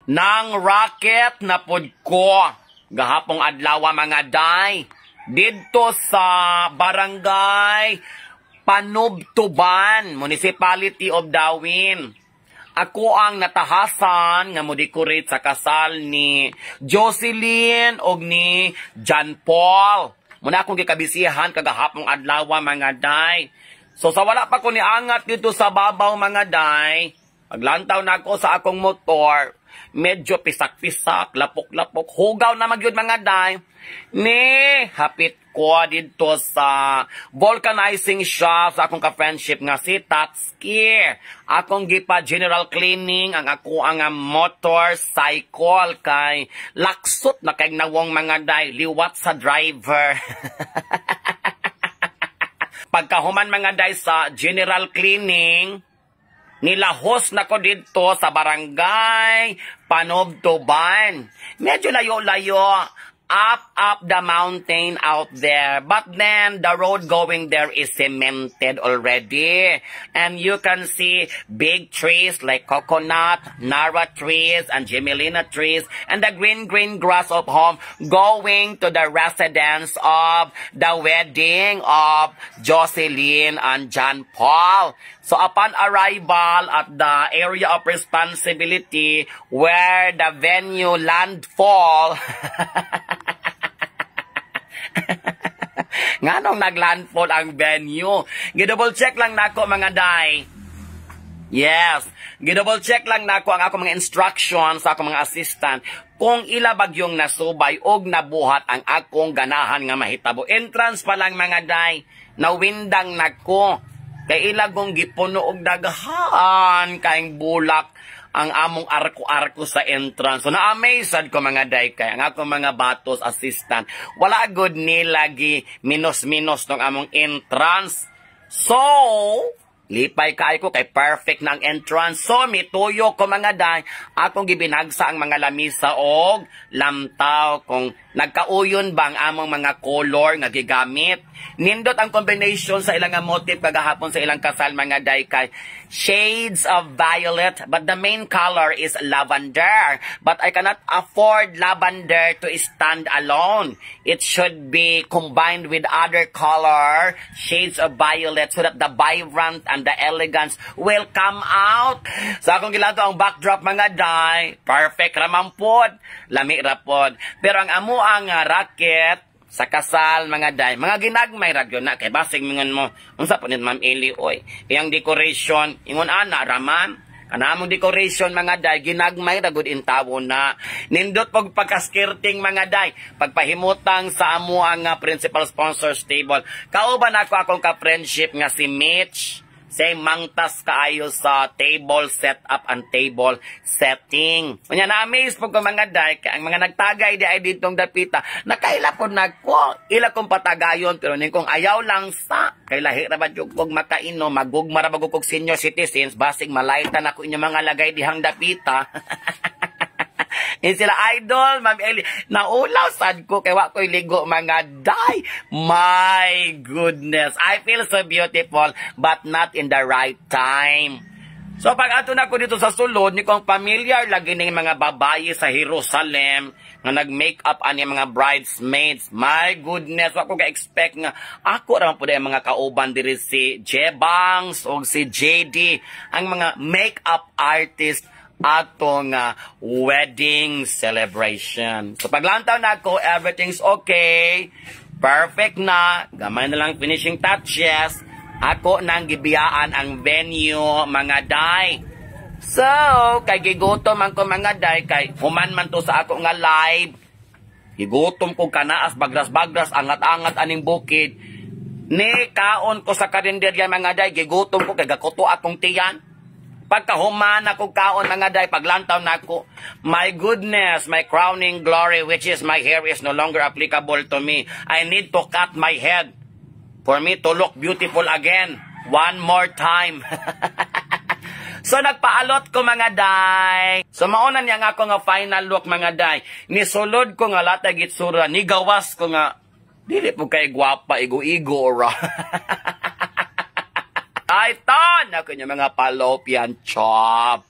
Nang racket na pod ko. Gahapong adlaw mga day. Dito sa barangay Panubtuban, Municipality of Dawin. Ako ang natahasan nga mo-decorate sa kasal ni Jocelyn o ni John Paul. Muna akong gikabisihan kagahapong adlaw mga day. So sa wala pa ko niangat dito sa babaw mga day, paglantaw na ako sa akong motor, medyo pisak-pisak, lapok-lapok, hugaw na magyud mga day. Ni hapit ko dito sa vulcanizing shop sa akong ka-friendship nga si Tatski. Akong gipa general cleaning ang ako ang motorcycle kay laksot na kay nawong mga day, liwat sa driver. Pagkahuman mga day sa general cleaning, nilahos na ko dito sa barangay Panubtuban. Medyo layo-layo. Up the mountain out there. But then, the road going there is cemented already. And you can see big trees like coconut, Nara trees, and Gemelina trees, and the green grass of home going to the residence of the wedding of Jocelyn and John Paul. So upon arrival at the area of responsibility where the venue landfall, nga nung naglandfall ang venue, gidouble check lang nako mga day. Yes, gidouble check lang nako ang ako mga instructions sa ako mga assistant kung ila bagyong nasubay og nabuhat ang akong ganahan nga mahitabo. Entrance pa lang mga day, nawindang nako. Kay ilagong gipuno og daghan kaing bulak ang among arko-arko sa entrance. So na-amazed ko mga day kay ang akong mga batos assistant. Wala good ni lagi minus-minus tong among entrance. So, lipay kay ko kay perfect na ang entrance. So, mituyo ko mga day, akong gibinagsa ang mga lamisa og lamtaw kung nagkauyon bang among mga color nga gigamit. Nindot ang combination sa ilang motif kagahapon sa ilang kasal mga day kay shades of violet, but the main color is lavender. But I cannot afford lavender to stand alone. It should be combined with other color, shades of violet, so that the vibrant and the elegance will come out. So akong ginagawa ang backdrop mga day, perfect raman pod, lami rapod. Pero ang amo ang racket sa kasal mga day, mga ginagmay radyo na kay basig mingon mo unsa po nit Ma'am Eli oy iyang decoration ingon ana raman kana among decoration mga day ginagmay ra gud intawo na nindot pag pagkaskirting mga day pagpahimutang sa amo ang principal sponsors table kauban ako akong ka friendship nga si Mitch. Say mangtas kaayo sa table setup and table setting. Unya na-amaze po ko mga day, ang mga nagtagay di ay ditong dapita, nakaila po nagko, ila kong patagayon, pero ning kong ayaw lang sa, kay lahi rabat yung kong makaino, magugma rabat kong senior citizens, basig malaitan ako inyo mga lagay dihang dapita. Yan sila idol, Ma'am Eli. Naulaw sad ko kay wa ko'y ligo mga day. My goodness. I feel so beautiful but not in the right time. So pag ato na ko dito sa sulod, ni kong familiar lagi ng mga babayi sa Jerusalem nga nag-makeup ani mga bridesmaids. My goodness, wa ko ka-expect nga ako ra po ang mga kauban diri si Jebangs o si JD, ang mga makeup artist atong wedding celebration. So paglantaw na ako, everything's okay. Perfect na. Gamay na lang finishing touches. Ako nang gibiyaan ang venue, mga day. So, kay gigutom man ko mga day, kay human man to sa ako nga live. Gigutom ko kanaas, bagras-bagras, angat-angat aning bukid. Ni kaon ko sa karinderya mga day, gigutom ko, kay gakuto akong tiyan. Pagkahuman ako kaon mga day, paglantaw na ako, my goodness, my crowning glory, which is my hair is no longer applicable to me. I need to cut my head for me to look beautiful again. One more time. So nagpaalot ko mga day. So mauna niya nga ako nga final look mga day. Nisulod ko nga latag itsura, nigawas ko nga, dili po kay gwapa, igo-igo ora. Ay, ton! Ako niya mga fallopian chop.